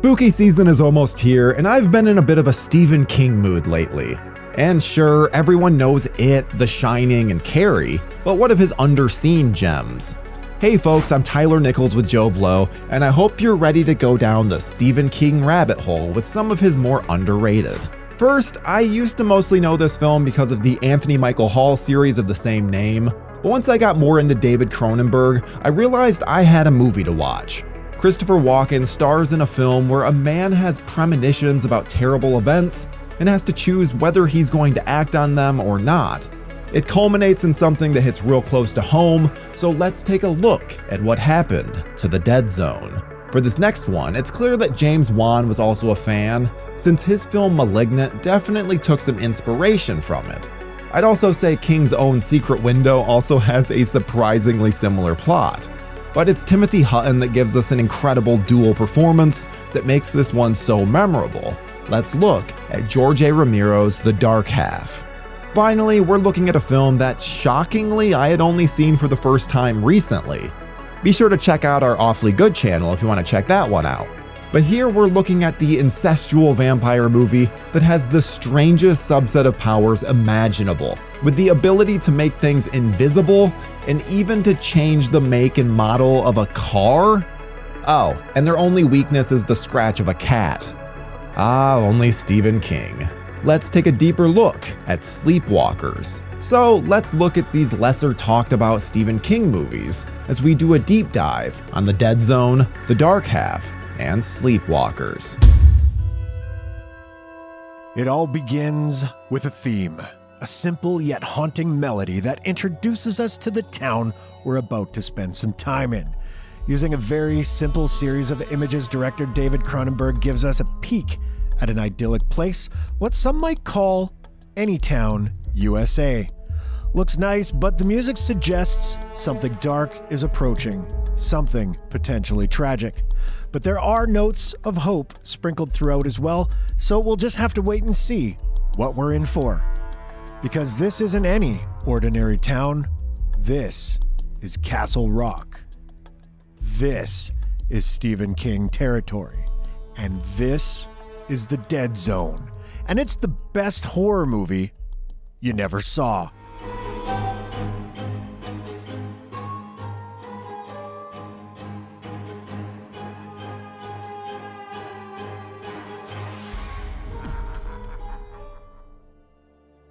Spooky season is almost here, and I've been in a bit of a Stephen King mood lately. And sure, everyone knows It, The Shining, and Carrie, but what of his underseen gems? Hey folks, I'm Tyler Nichols with JoBlo, and I hope you're ready to go down the Stephen King rabbit hole with some of his more underrated. First, I used to mostly know this film because of the Anthony Michael Hall series of the same name, but once I got more into David Cronenberg, I realized I had a movie to watch. Christopher Walken stars in a film where a man has premonitions about terrible events and has to choose whether he's going to act on them or not. It culminates in something that hits real close to home, so let's take a look at what happened to the Dead Zone. For this next one, it's clear that James Wan was also a fan, since his film *Malignant* definitely took some inspiration from it. I'd also say King's own *Secret Window* also has a surprisingly similar plot. But it's Timothy Hutton that gives us an incredible dual performance that makes this one so memorable. Let's look at George A. Romero's *The Dark Half*. Finally, we're looking at a film that, shockingly, I had only seen for the first time recently. Be sure to check out our Awfully Good channel if you want to check that one out. But here we're looking at the incestual vampire movie that has the strangest subset of powers imaginable, with the ability to make things invisible and even to change the make and model of a car? Oh, and their only weakness is the scratch of a cat. Ah, only Stephen King. Let's take a deeper look at Sleepwalkers. So let's look at these lesser talked about Stephen King movies as we do a deep dive on The Dead Zone, The Dark Half, and Sleepwalkers. It all begins with a theme, a simple yet haunting melody that introduces us to the town we're about to spend some time in. Using a very simple series of images, director David Cronenberg gives us a peek at an idyllic place, what some might call Anytown, USA. Looks nice, but the music suggests something dark is approaching, something potentially tragic. But there are notes of hope sprinkled throughout as well, so we'll just have to wait and see what we're in for. Because this isn't any ordinary town, this is Castle Rock. This is Stephen King territory. And this is The Dead Zone. And it's the best horror movie you never saw.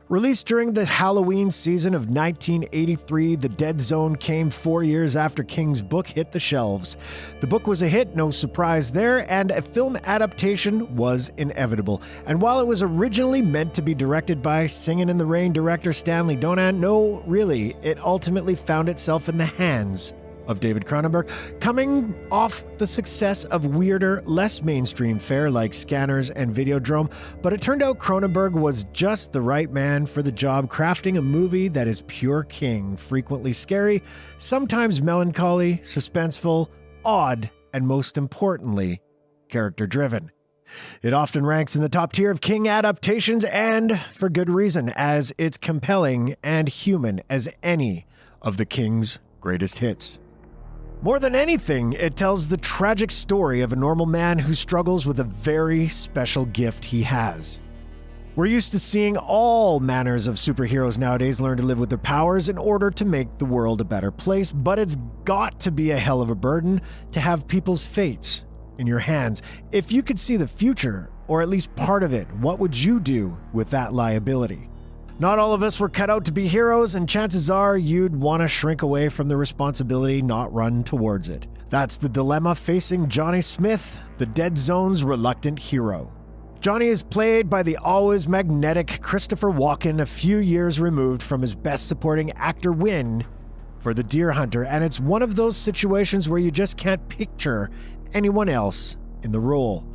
Released during the Halloween season of 1983, The Dead Zone came 4 years after King's book hit the shelves. The book was a hit, no surprise there, and a film adaptation was inevitable. And while it was originally meant to be directed by Singin' in the Rain director Stanley Donen, no, really, it ultimately found itself in the hands of David Cronenberg, coming off the success of weirder, less mainstream fare like Scanners and Videodrome, but it turned out Cronenberg was just the right man for the job, crafting a movie that is pure King, frequently scary, sometimes melancholy, suspenseful, odd, and most importantly, character-driven. It often ranks in the top tier of King adaptations, and for good reason, as it's compelling and human as any of the King's greatest hits. More than anything, it tells the tragic story of a normal man who struggles with a very special gift he has. We're used to seeing all manners of superheroes nowadays learn to live with their powers in order to make the world a better place, but it's got to be a hell of a burden to have people's fates in your hands. If you could see the future, or at least part of it, what would you do with that liability? Not all of us were cut out to be heroes, and chances are you'd want to shrink away from the responsibility, not run towards it. That's the dilemma facing Johnny Smith, the Dead Zone's reluctant hero. Johnny is played by the always magnetic Christopher Walken, a few years removed from his Best Supporting Actor win for The Deer Hunter, and it's one of those situations where you just can't picture anyone else in the role.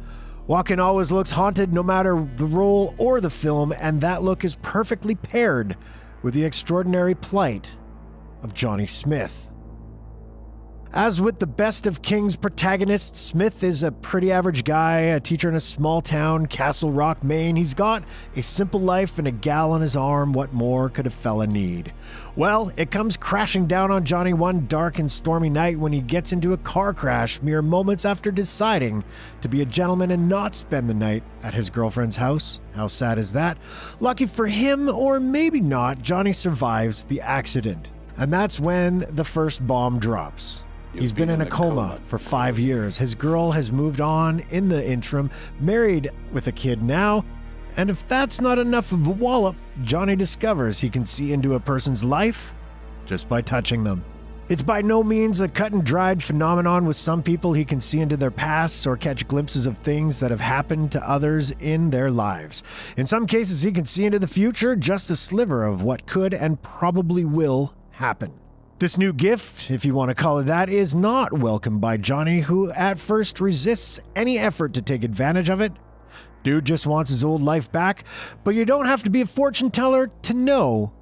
Walken always looks haunted no matter the role or the film, and that look is perfectly paired with the extraordinary plight of Johnny Smith. As with the best of King's protagonists, Smith is a pretty average guy, a teacher in a small town, Castle Rock, Maine. He's got a simple life and a gal on his arm. What more could a fella need? Well, it comes crashing down on Johnny one dark and stormy night when he gets into a car crash mere moments after deciding to be a gentleman and not spend the night at his girlfriend's house. How sad is that? Lucky for him, or maybe not, Johnny survives the accident. And that's when the first bomb drops. He's been in a coma for 5 years. His girl has moved on in the interim, married with a kid now. And if that's not enough of a wallop, Johnny discovers he can see into a person's life just by touching them. It's by no means a cut and dried phenomenon. With some people, he can see into their pasts or catch glimpses of things that have happened to others in their lives. In some cases, he can see into the future, just a sliver of what could and probably will happen. This new gift, if you want to call it that, is not welcomed by Johnny, who at first resists any effort to take advantage of it. Dude just wants his old life back, but you don't have to be a fortune teller to know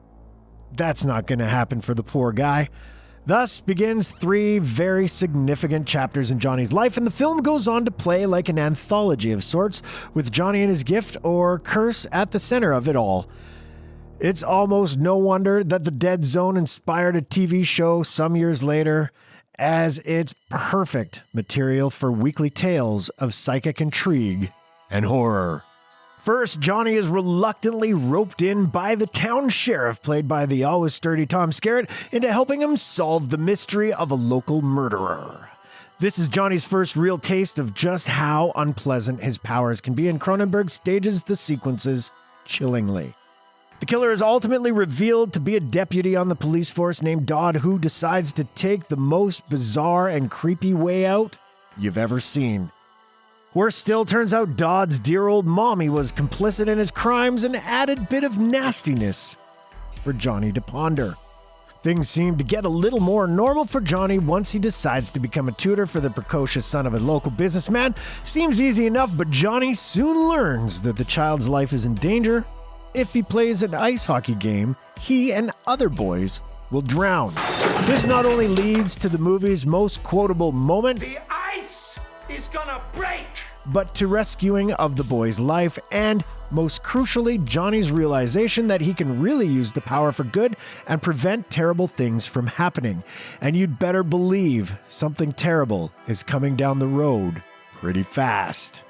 that's not going to happen for the poor guy. Thus begins 3 very significant chapters in Johnny's life, and the film goes on to play like an anthology of sorts, with Johnny and his gift or curse at the center of it all. It's almost no wonder that The Dead Zone inspired a TV show some years later, as it's perfect material for weekly tales of psychic intrigue and horror. First, Johnny is reluctantly roped in by the town sheriff, played by the always sturdy Tom Skerritt, into helping him solve the mystery of a local murderer. This is Johnny's first real taste of just how unpleasant his powers can be, and Cronenberg stages the sequences chillingly. The killer is ultimately revealed to be a deputy on the police force named Dodd, who decides to take the most bizarre and creepy way out you've ever seen. Worse still, turns out Dodd's dear old mommy was complicit in his crimes, an added bit of nastiness for Johnny to ponder. Things seem to get a little more normal for Johnny once he decides to become a tutor for the precocious son of a local businessman. Seems easy enough, but Johnny soon learns that the child's life is in danger. If he plays an ice hockey game, he and other boys will drown. This not only leads to the movie's most quotable moment, "The ice is gonna break!" but to rescuing of the boy's life, and most crucially, Johnny's realization that he can really use the power for good and prevent terrible things from happening. And you'd better believe something terrible is coming down the road pretty fast.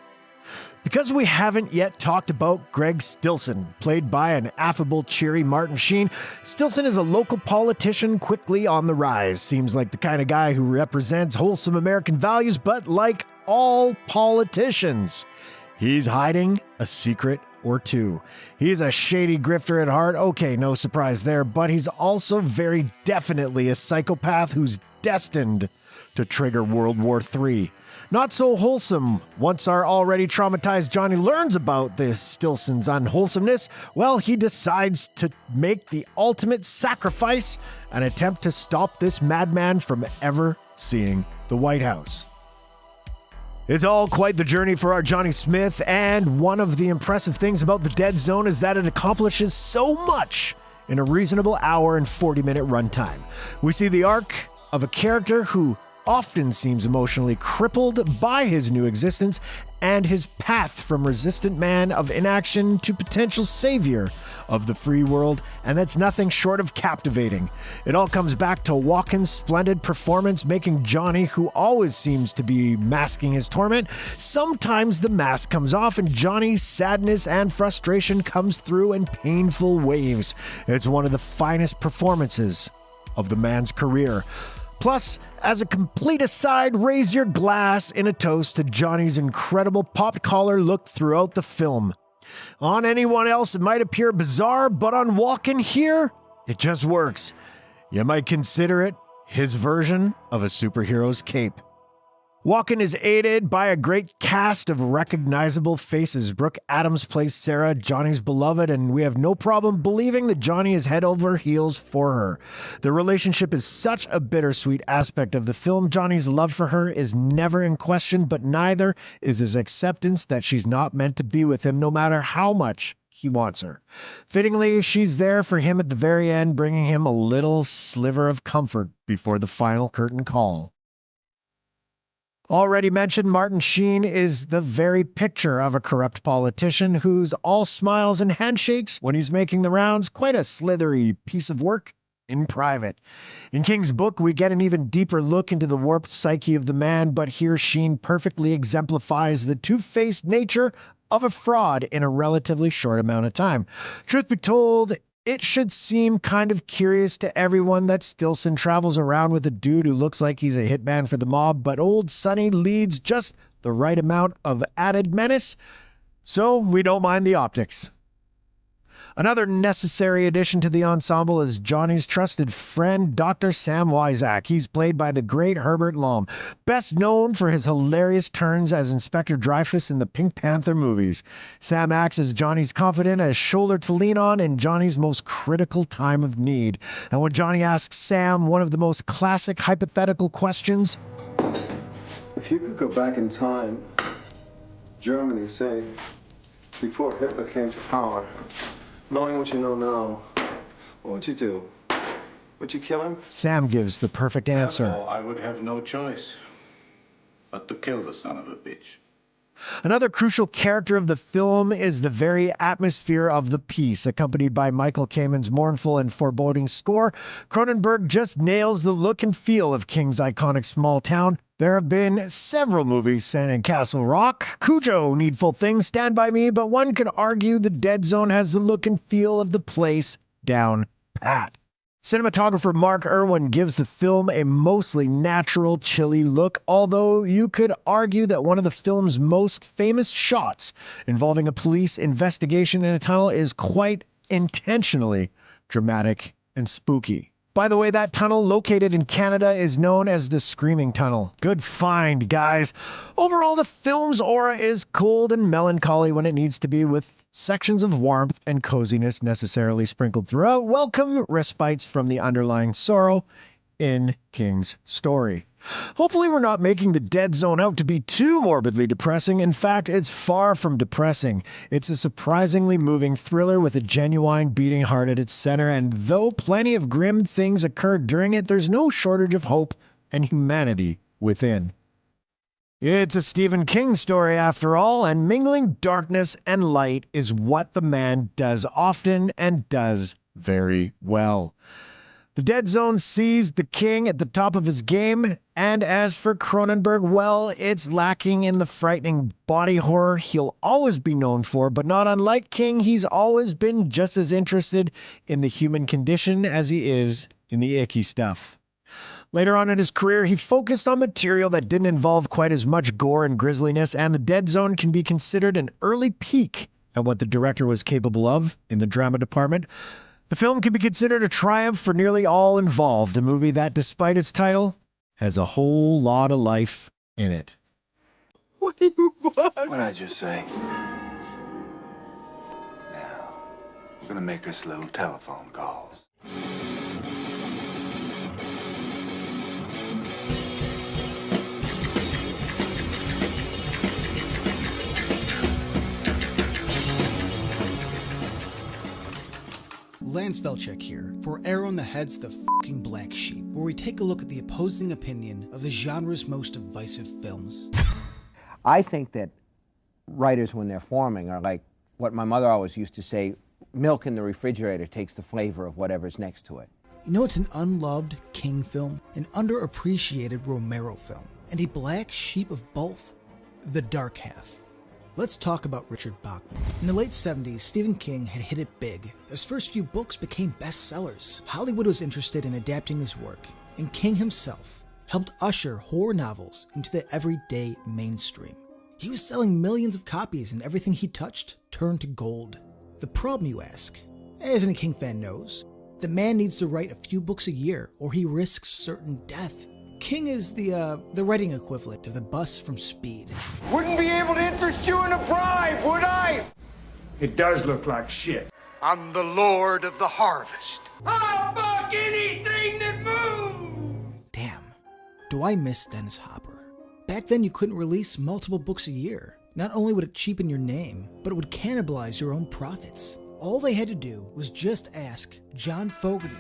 Because we haven't yet talked about Greg Stilson, played by an affable, cheery Martin Sheen, Stilson is a local politician quickly on the rise. Seems like the kind of guy who represents wholesome American values, but like all politicians, he's hiding a secret or two. He's a shady grifter at heart. Okay, no surprise there, but he's also very definitely a psychopath who's destined to trigger World War III. Not so wholesome. Once our already traumatized Johnny learns about this Stilson's unwholesomeness, well, he decides to make the ultimate sacrifice and attempt to stop this madman from ever seeing the White House. It's all quite the journey for our Johnny Smith, and one of the impressive things about The Dead Zone is that it accomplishes so much in a reasonable hour and 40-minute runtime. We see the arc of a character who often seems emotionally crippled by his new existence, and his path from resistant man of inaction to potential savior of the free world, and that's nothing short of captivating. It all comes back to Walken's splendid performance, making Johnny, who always seems to be masking his torment, sometimes the mask comes off and Johnny's sadness and frustration comes through in painful waves. It's one of the finest performances of the man's career. Plus, as a complete aside, raise your glass in a toast to Johnny's incredible popped collar look throughout the film. On anyone else, it might appear bizarre, but on Walken here, it just works. You might consider it his version of a superhero's cape. Walken is aided by a great cast of recognizable faces. Brooke Adams plays Sarah, Johnny's beloved, and we have no problem believing that Johnny is head over heels for her. The relationship is such a bittersweet aspect of the film. Johnny's love for her is never in question, but neither is his acceptance that she's not meant to be with him, no matter how much he wants her. Fittingly, she's there for him at the very end, bringing him a little sliver of comfort before the final curtain call. Already mentioned, Martin Sheen is the very picture of a corrupt politician who's all smiles and handshakes when he's making the rounds. Quite a slithery piece of work in private. In King's book, we get an even deeper look into the warped psyche of the man, but here Sheen perfectly exemplifies the two-faced nature of a fraud in a relatively short amount of time. Truth be told, it should seem kind of curious to everyone that Stillson travels around with a dude who looks like he's a hitman for the mob, but old Sonny leads just the right amount of added menace, so we don't mind the optics. Another necessary addition to the ensemble is Johnny's trusted friend, Dr. Sam Wyzak. He's played by the great Herbert Lom, best known for his hilarious turns as Inspector Dreyfus in the Pink Panther movies. Sam acts as Johnny's confidant, as shoulder to lean on in Johnny's most critical time of need. And when Johnny asks Sam one of the most classic hypothetical questions, if you could go back in time, Germany, say, before Hitler came to power, knowing what you know now, what would you do? Would you kill him? Sam gives the perfect answer. Well, I would have no choice but to kill the son of a bitch. Another crucial character of the film is the very atmosphere of the piece. Accompanied by Michael Kamen's mournful and foreboding score, Cronenberg just nails the look and feel of King's iconic small town. There have been several movies set in Castle Rock, Cujo, Needful Things, Stand By Me, but one could argue The Dead Zone has the look and feel of the place down pat. Cinematographer Mark Irwin gives the film a mostly natural, chilly look, although you could argue that one of the film's most famous shots involving a police investigation in a tunnel is quite intentionally dramatic and spooky. By the way, that tunnel located in Canada is known as the Screaming Tunnel. Good find, guys. Overall, the film's aura is cold and melancholy when it needs to be, with sections of warmth and coziness necessarily sprinkled throughout. Welcome respites from the underlying sorrow in King's story. Hopefully we're not making The Dead Zone out to be too morbidly depressing. In fact, it's far from depressing. It's a surprisingly moving thriller with a genuine beating heart at its center, and though plenty of grim things occur during it, there's no shortage of hope and humanity within. It's a Stephen King story after all, and mingling darkness and light is what the man does often and does very well. The Dead Zone sees the King at the top of his game, and as for Cronenberg, well, it's lacking in the frightening body horror he'll always be known for, but not unlike King, he's always been just as interested in the human condition as he is in the icky stuff. Later on in his career, he focused on material that didn't involve quite as much gore and grisliness, and The Dead Zone can be considered an early peek at what the director was capable of in the drama department. The film can be considered a triumph for nearly all involved, a movie that, despite its title, has a whole lot of life in it. What do you want? What'd I just say? Now, I'm gonna make us little telephone calls. Lance Velchek here for Arrow in the Head's The Fucking Black Sheep, where we take a look at the opposing opinion of the genre's most divisive films. I think that writers, when they're forming, are like what my mother always used to say, milk in the refrigerator takes the flavor of whatever's next to it. You know, it's an unloved King film, an underappreciated Romero film, and a black sheep of both, the dark half. Let's talk about Richard Bachman. In the late 70s, Stephen King had hit it big. His first few books became bestsellers. Hollywood was interested in adapting his work, and King himself helped usher horror novels into the everyday mainstream. He was selling millions of copies, and everything he touched turned to gold. The problem, you ask? As any King fan knows, the man needs to write a few books a year, or he risks certain death. King is the writing equivalent of the bus from Speed. Wouldn't be able to interest you in a bribe, would I? It does look like shit. I'm the Lord of the Harvest. I'll fuck anything that moves! Damn, do I miss Dennis Hopper. Back then you couldn't release multiple books a year. Not only would it cheapen your name, but it would cannibalize your own profits. All they had to do was just ask John Fogerty.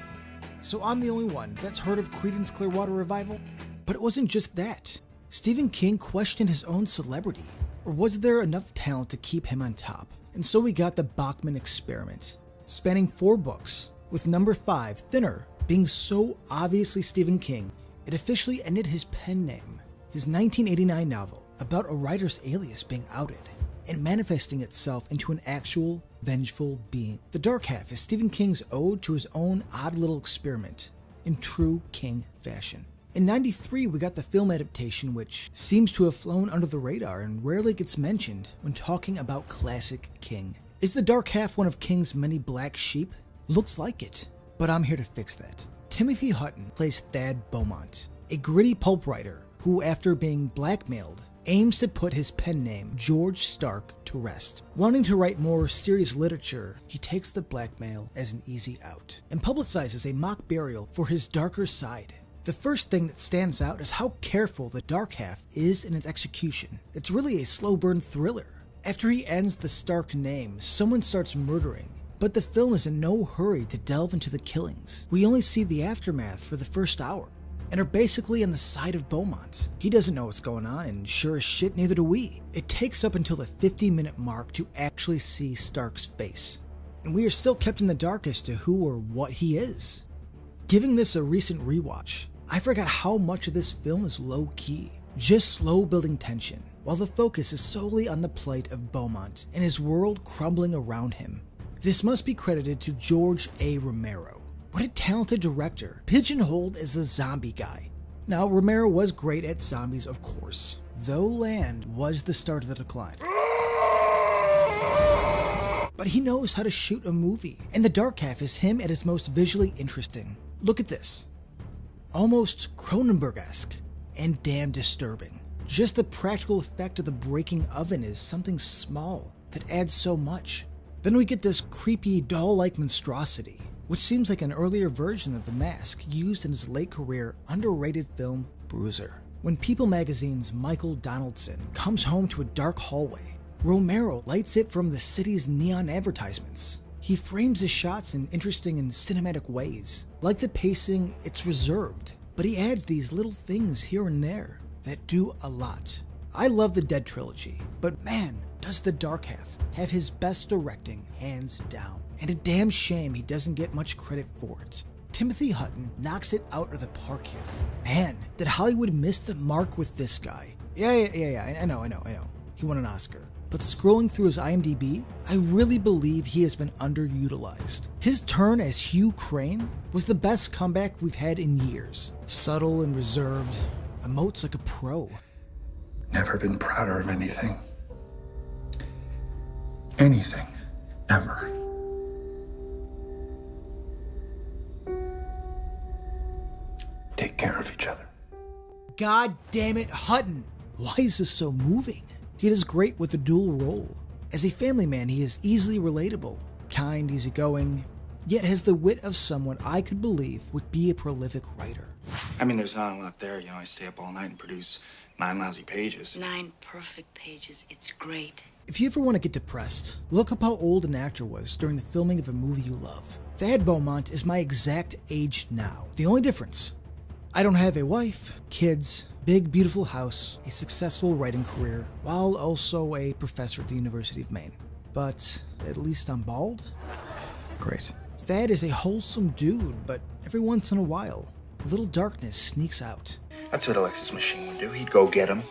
So I'm the only one that's heard of Creedence Clearwater Revival? But it wasn't just that. Stephen King questioned his own celebrity, or was there enough talent to keep him on top? And so we got the Bachman experiment, spanning 4 books, with number 5, Thinner, being so obviously Stephen King, it officially ended his pen name. His 1989 novel about a writer's alias being outed and manifesting itself into an actual, vengeful being. The Dark Half is Stephen King's ode to his own odd little experiment in true King fashion. In '93, we got the film adaptation, which seems to have flown under the radar and rarely gets mentioned when talking about classic King. Is The Dark Half one of King's many black sheep? Looks like it, but I'm here to fix that. Timothy Hutton plays Thad Beaumont, a gritty pulp writer who, after being blackmailed, aims to put his pen name, George Stark, to rest. Wanting to write more serious literature, he takes the blackmail as an easy out and publicizes a mock burial for his darker side. The first thing that stands out is how careful The Dark Half is in its execution. It's really a slow burn thriller. After he ends the Stark name, someone starts murdering, but the film is in no hurry to delve into the killings. We only see the aftermath for the first hour, and are basically on the side of Beaumont. He doesn't know what's going on, and sure as shit, neither do we. It takes up until the 50-minute mark to actually see Stark's face, and we are still kept in the dark as to who or what he is. Giving this a recent rewatch, I forgot how much of this film is low-key, just slow building tension, while the focus is solely on the plight of Beaumont and his world crumbling around him. This must be credited to George A. Romero. What a talented director, pigeonholed as the zombie guy. Now, Romero was great at zombies, of course, though Land was the start of the decline. But he knows how to shoot a movie, and The Dark Half is him at his most visually interesting. Look at this. Almost Cronenberg-esque, and damn disturbing. Just the practical effect of the breaking oven is something small that adds so much. Then we get this creepy doll-like monstrosity, which seems like an earlier version of the mask used in his late career underrated film Bruiser. When People magazine's Michael Donaldson comes home to a dark hallway, Romero lights it from the city's neon advertisements. He frames his shots in interesting and cinematic ways. Like the pacing, it's reserved, but he adds these little things here and there that do a lot. I love the Dead trilogy, but man, does The Dark Half have his best directing hands down. And a damn shame he doesn't get much credit for it. Timothy Hutton knocks it out of the park here. Man, did Hollywood miss the mark with this guy? Yeah, I know. He won an Oscar. But scrolling through his IMDb, I really believe he has been underutilized. His turn as Hugh Crane was the best comeback we've had in years. Subtle and reserved, emotes like a pro. Never been prouder of anything. Anything. Ever. Take care of each other. God damn it, Hutton! Why is this so moving? He does great with the dual role. As a family man, he is easily relatable, kind, easygoing, yet has the wit of someone I could believe would be a prolific writer. I mean, there's not a lot there. I stay up all night and produce 9 lousy pages. 9 perfect pages. It's great. If you ever want to get depressed, look up how old an actor was during the filming of a movie you love. Thad Beaumont is my exact age now. The only difference, I don't have a wife, kids, big beautiful house, a successful writing career, while also a professor at the University of Maine. But at least I'm bald? Great. Thad is a wholesome dude, but every once in a while, a little darkness sneaks out. That's what Alexis Machine would do. He'd go get him,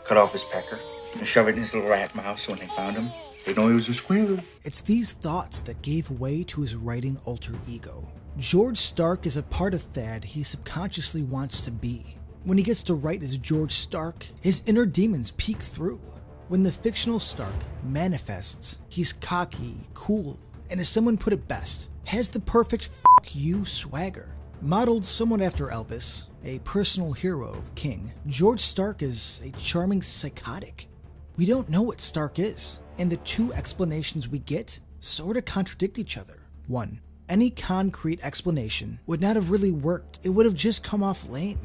cut off his pecker, and shove it in his little rat mouth so when they found him, they'd know he was a squealer. It's these thoughts that gave way to his writing alter ego. George Stark is a part of Thad he subconsciously wants to be. When he gets to write as George Stark, his inner demons peek through. When the fictional Stark manifests, he's cocky, cool, and as someone put it best, has the perfect fuck you swagger. Modeled somewhat after Elvis, a personal hero of King, George Stark is a charming psychotic. We don't know what Stark is, and the two explanations we get sort of contradict each other. 1. Any concrete explanation would not have really worked. It would have just come off lame.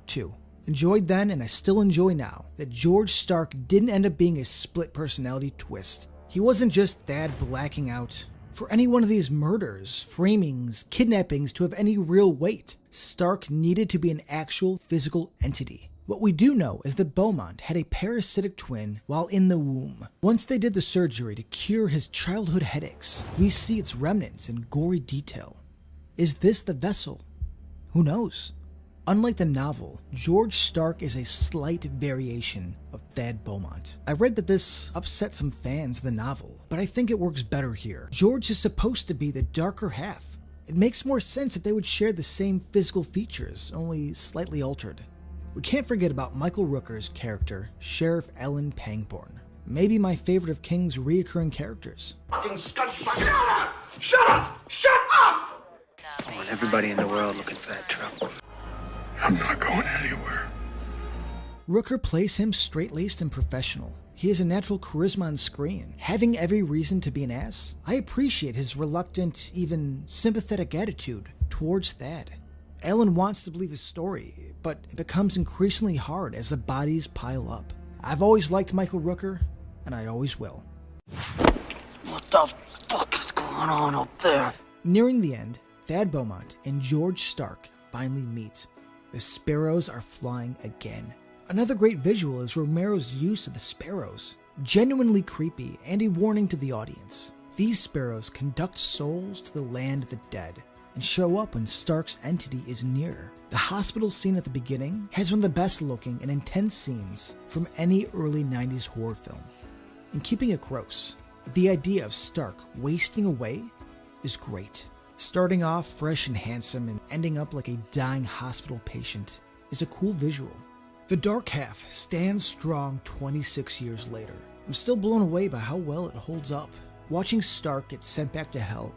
2. Enjoyed then, and I still enjoy now, that George Stark didn't end up being a split personality twist. He wasn't just Thad blacking out. For any one of these murders, framings, kidnappings to have any real weight, Stark needed to be an actual physical entity. What we do know is that Beaumont had a parasitic twin while in the womb. Once they did the surgery to cure his childhood headaches, we see its remnants in gory detail. Is this the vessel? Who knows? Unlike the novel, George Stark is a slight variation of Thad Beaumont. I read that this upset some fans of the novel, but I think it works better here. George is supposed to be the darker half. It makes more sense that they would share the same physical features, only slightly altered. We can't forget about Michael Rooker's character, Sheriff Ellen Pangborn. Maybe my favorite of King's reoccurring characters. Fucking scumfuck. Shut up! Shut up! Shut up! I want everybody in the world looking for that trouble. I'm not going anywhere. Rooker plays him straight-laced and professional. He has a natural charisma on screen, having every reason to be an ass. I appreciate his reluctant, even sympathetic attitude towards Thad. Ellen wants to believe his story, but it becomes increasingly hard as the bodies pile up. I've always liked Michael Rooker, and I always will. What the fuck is going on up there? Nearing the end, Thad Beaumont and George Stark finally meet. The sparrows are flying again. Another great visual is Romero's use of the sparrows. Genuinely creepy and a warning to the audience. These sparrows conduct souls to the land of the dead and show up when Stark's entity is near. The hospital scene at the beginning has one of the best looking and intense scenes from any early 90s horror film. And keeping it gross, the idea of Stark wasting away is great. Starting off fresh and handsome and ending up like a dying hospital patient is a cool visual. The Dark Half stands strong 26 years later. I'm still blown away by how well it holds up. Watching Stark get sent back to hell,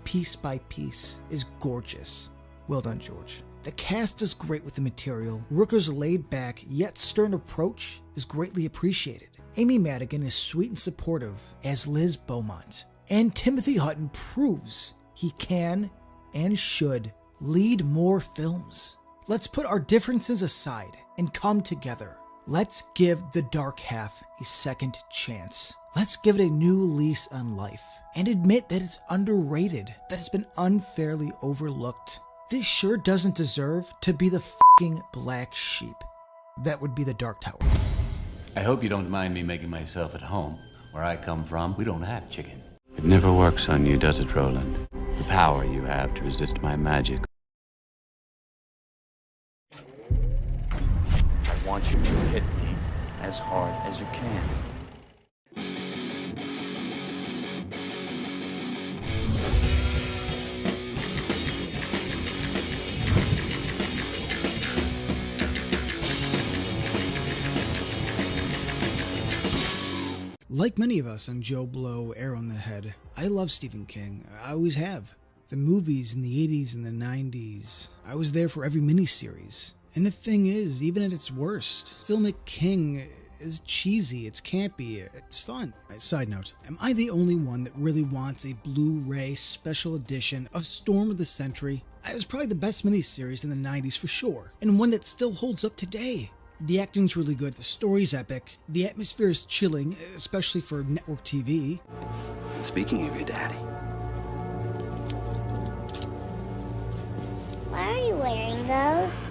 piece by piece, is gorgeous. Well done, George. The cast is great with the material. Rooker's laid-back yet stern approach is greatly appreciated. Amy Madigan is sweet and supportive as Liz Beaumont. And Timothy Hutton proves he can and should lead more films. Let's put our differences aside and come together. Let's give The Dark Half a second chance. Let's give it a new lease on life and admit that it's underrated, that it's been unfairly overlooked. This sure doesn't deserve to be the fucking black sheep. That would be The Dark Tower. I hope you don't mind me making myself at home. Where I come from, we don't have chicken. It never works on you, does it, Roland? The power you have to resist my magic. I want you to hit me as hard as you can. Like many of us on JoBlo, Arrow in the Head, I love Stephen King. I always have. The movies in the 80s and the 90s, I was there for every miniseries. And the thing is, even at its worst, filmic King is cheesy, it's campy, it's fun. Side note, am I the only one that really wants a Blu-ray special edition of Storm of the Century? It was probably the best miniseries in the 90s for sure, and one that still holds up today. The acting's really good, the story's epic, the atmosphere is chilling, especially for network TV. Speaking of your daddy. Why are you wearing those?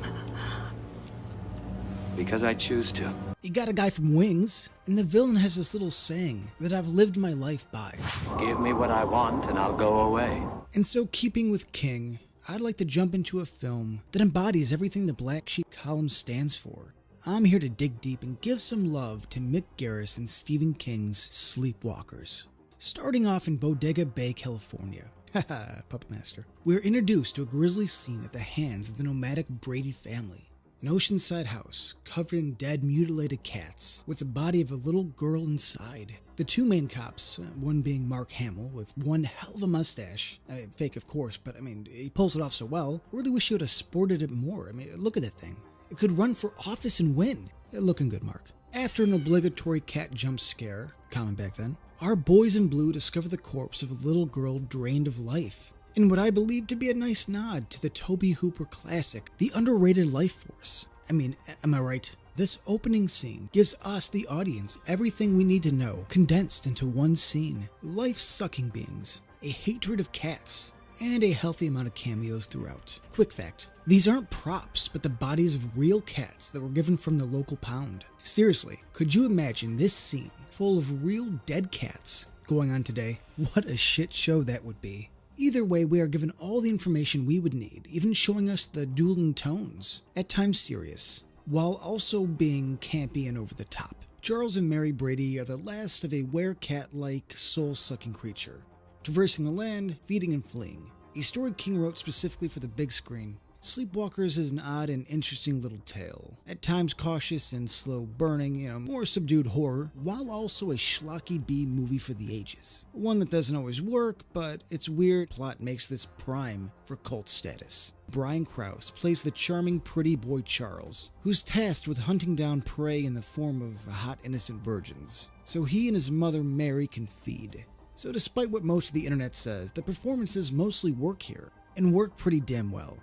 Because I choose to. You got a guy from Wings, and the villain has this little saying that I've lived my life by. Give me what I want and I'll go away. And so, keeping with King, I'd like to jump into a film that embodies everything the Black Sheep column stands for. I'm here to dig deep and give some love to Mick Garris and Stephen King's Sleepwalkers. Starting off in Bodega Bay, California. Haha, Puppet Master. We're introduced to a grisly scene at the hands of the nomadic Brady family. An oceanside house covered in dead, mutilated cats with the body of a little girl inside. The two main cops, one being Mark Hamill with one hell of a mustache. Fake of course, but he pulls it off so well. I really wish he would have sported it more. Look at that thing. It could run for office and win. Looking good, Mark. After an obligatory cat jump scare, common back then, our boys in blue discover the corpse of a little girl drained of life. In what I believe to be a nice nod to the Tobe Hooper classic, The Underrated Life Force. Am I right? This opening scene gives us, the audience, everything we need to know, condensed into one scene. Life-sucking beings, a hatred of cats, and a healthy amount of cameos throughout. Quick fact, these aren't props, but the bodies of real cats that were given from the local pound. Seriously, could you imagine this scene full of real dead cats going on today? What a shit show that would be. Either way, we are given all the information we would need, even showing us the dueling tones, at times serious, while also being campy and over the top. Charles and Mary Brady are the last of a werecat-like, soul-sucking creature, traversing the land, feeding and fleeing. A story King wrote specifically for the big screen. Sleepwalkers is an odd and interesting little tale, at times cautious and slow burning, more subdued horror, while also a schlocky B movie for the ages. One that doesn't always work, but its weird plot makes this prime for cult status. Brian Krause plays the charming pretty boy Charles, who's tasked with hunting down prey in the form of hot innocent virgins, so he and his mother Mary can feed. So despite what most of the internet says, the performances mostly work here, and work pretty damn well.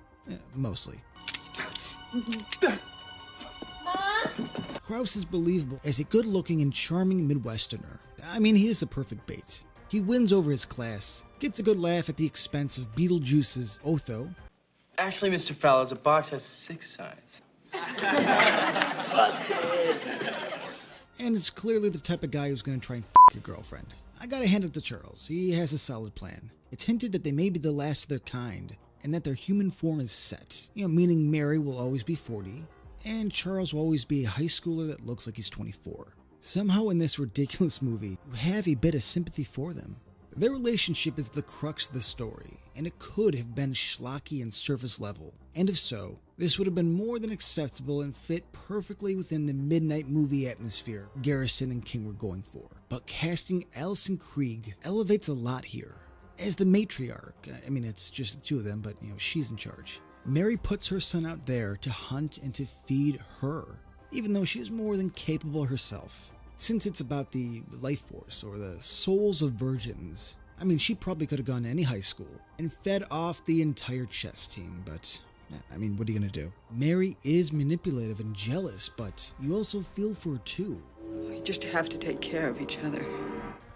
Mostly. Mom? Krause is believable as a good-looking and charming Midwesterner. I mean, he is a perfect bait. He wins over his class, gets a good laugh at the expense of Beetlejuice's Otho. Actually, Mr. Fallows, a box has 6 sides. And is clearly the type of guy who's gonna try and your girlfriend. I gotta hand it to Charles. He has a solid plan. It's hinted that they may be the last of their kind, and that their human form is set, meaning Mary will always be 40, and Charles will always be a high schooler that looks like he's 24. Somehow in this ridiculous movie, you have a bit of sympathy for them. Their relationship is the crux of the story, and it could have been schlocky and surface level, and if so, this would have been more than acceptable and fit perfectly within the midnight movie atmosphere Garrison and King were going for. But casting Alison Krieger elevates a lot here. As the matriarch, it's just the two of them, but she's in charge. Mary puts her son out there to hunt and to feed her, even though she is more than capable herself. Since it's about the life force or the souls of virgins, she probably could have gone to any high school and fed off the entire chess team, but what are you gonna do? Mary is manipulative and jealous, but you also feel for her too. We just have to take care of each other.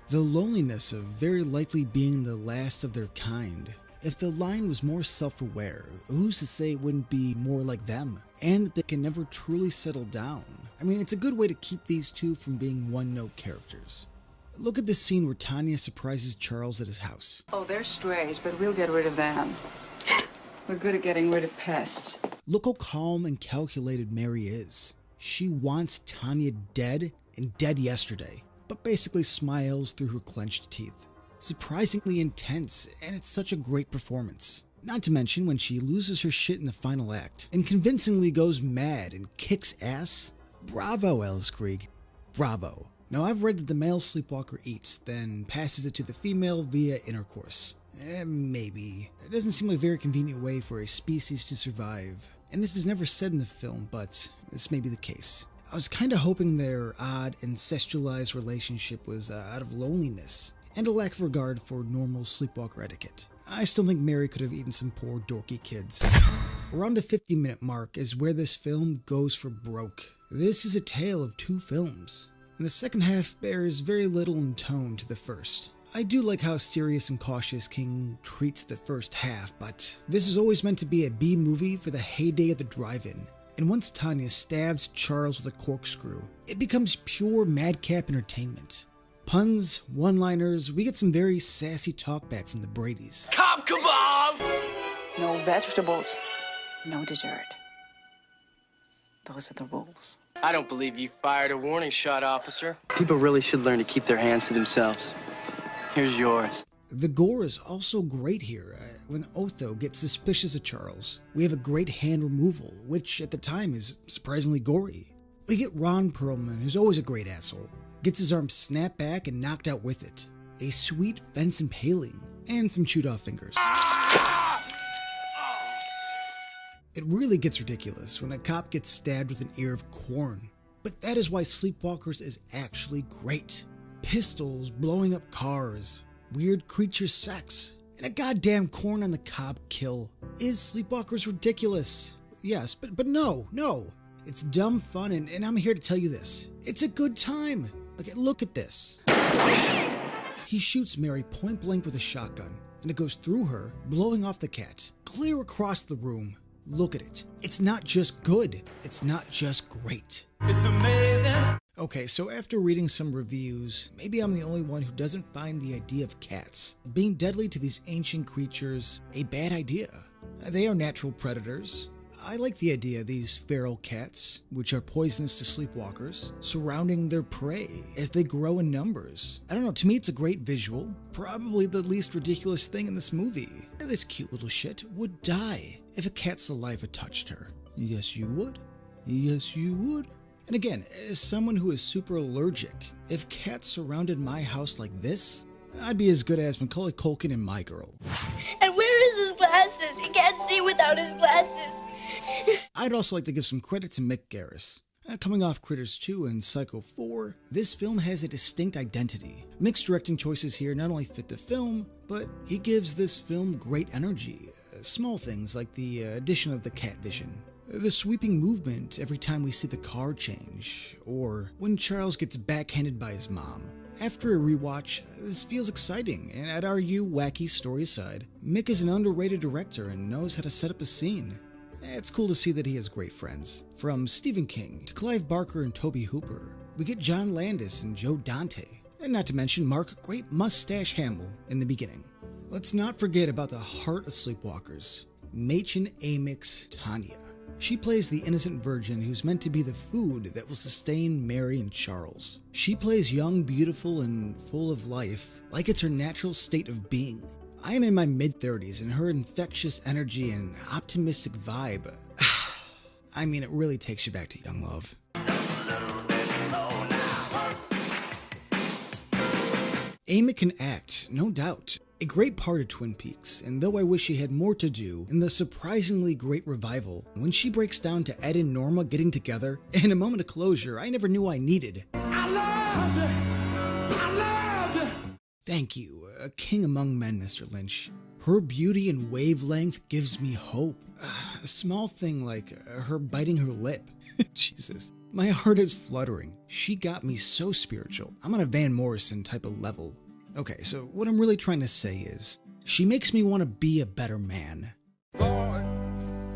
The loneliness of very likely being the last of their kind. If the line was more self-aware, who's to say it wouldn't be more like them? And that they can never truly settle down. It's a good way to keep these two from being one-note characters. Look at this scene where Tanya surprises Charles at his house. Oh, they're strays, but we'll get rid of them. We're good at getting rid of pests. Look how calm and calculated Mary is. She wants Tanya dead, and dead yesterday, but basically smiles through her clenched teeth. Surprisingly intense, and it's such a great performance. Not to mention when she loses her shit in the final act, and convincingly goes mad and kicks ass. Bravo, Alice Krieg. Bravo. Now I've read that the male sleepwalker eats, then passes it to the female via intercourse. Maybe. It doesn't seem like a very convenient way for a species to survive. And this is never said in the film, but this may be the case. I was kinda hoping their odd, incestualized relationship was out of loneliness, and a lack of regard for normal sleepwalker etiquette. I still think Mary could have eaten some poor dorky kids. Around the 50-minute mark is where this film goes for broke. This is a tale of two films, and the second half bears very little in tone to the first. I do like how serious and cautious King treats the first half, but this was always meant to be a B movie for the heyday of the drive-in. And once Tanya stabs Charles with a corkscrew, it becomes pure madcap entertainment. Puns, one-liners, we get some very sassy talkback from the Bradys. Cop kebab! No vegetables, no dessert. Those are the rules. I don't believe you fired a warning shot, officer. People really should learn to keep their hands to themselves. Here's yours. The gore is also great here. When Otho gets suspicious of Charles, we have a great hand removal, which at the time is surprisingly gory. We get Ron Perlman, who's always a great asshole, gets his arm snapped back and knocked out with it. A sweet fence impaling, and some chewed off fingers. It really gets ridiculous when a cop gets stabbed with an ear of corn. But that is why Sleepwalkers is actually great. Pistols blowing up cars, weird creature sex, and a goddamn corn on the cob kill. Is Sleepwalkers ridiculous? Yes, but no. It's dumb fun, and I'm here to tell you this. It's a good time. Look at this. He shoots Mary point blank with a shotgun, and it goes through her, blowing off the cat, clear across the room. Look at it. It's not just good, it's not just great. It's amazing. Okay, so after reading some reviews, maybe I'm the only one who doesn't find the idea of cats being deadly to these ancient creatures a bad idea. They are natural predators. I like the idea of these feral cats, which are poisonous to sleepwalkers, surrounding their prey as they grow in numbers. I don't know, to me it's a great visual, probably the least ridiculous thing in this movie. This cute little shit would die if a cat saliva touched her. Yes, you would. Yes, you would. And again, as someone who is super allergic, if cats surrounded my house like this, I'd be as good as Macaulay Culkin in My Girl. And where is his glasses? He can't see without his glasses. I'd also like to give some credit to Mick Garris. Coming off Critters 2 and Psycho 4, this film has a distinct identity. Mick's directing choices here not only fit the film, but he gives this film great energy. Small things like the addition of the cat vision, the sweeping movement every time we see the car change, or when Charles gets backhanded by his mom. After a rewatch, this feels exciting, and I'd argue wacky story aside, Mick is an underrated director and knows how to set up a scene. It's cool to see that he has great friends. From Stephen King to Clive Barker and Tobe Hooper, we get John Landis and Joe Dante, and not to mention Mark Great Mustache Hamill in the beginning. Let's not forget about the heart of Sleepwalkers, Machen Amick's Tanya. She plays the innocent virgin who's meant to be the food that will sustain Mary and Charles. She plays young, beautiful, and full of life, like it's her natural state of being. I am in my mid-30s, and her infectious energy and optimistic vibe, I mean, it really takes you back to young love. Amick can act, no doubt. A great part of Twin Peaks, and though I wish she had more to do in the surprisingly great revival, when she breaks down to Ed and Norma getting together, in a moment of closure I never knew I needed. I love you. Thank you, a king among men, Mr. Lynch. Her beauty and wavelength gives me hope. A small thing like her biting her lip. Jesus. My heart is fluttering. She got me so spiritual. I'm on a Van Morrison type of level. Okay, so what I'm really trying to say is, she makes me want to be a better man. Lord,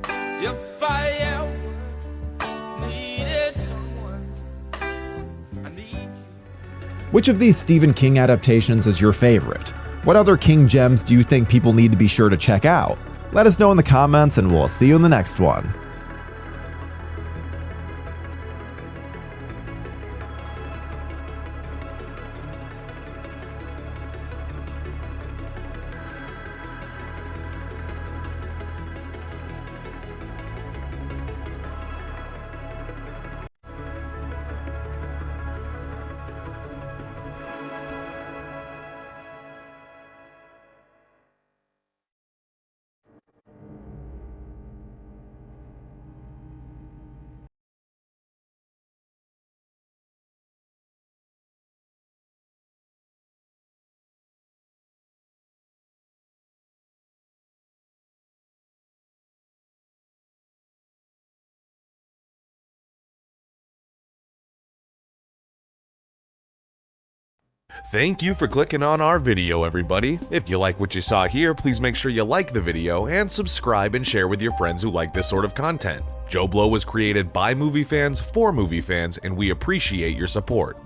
if I ever needed someone, I need you. Which of these Stephen King adaptations is your favorite? What other King gems do you think people need to be sure to check out? Let us know in the comments, and we'll see you in the next one. Thank you for clicking on our video, everybody. If you like what you saw here, please make sure you like the video and subscribe and share with your friends who like this sort of content. JoBlo was created by movie fans for movie fans, and we appreciate your support.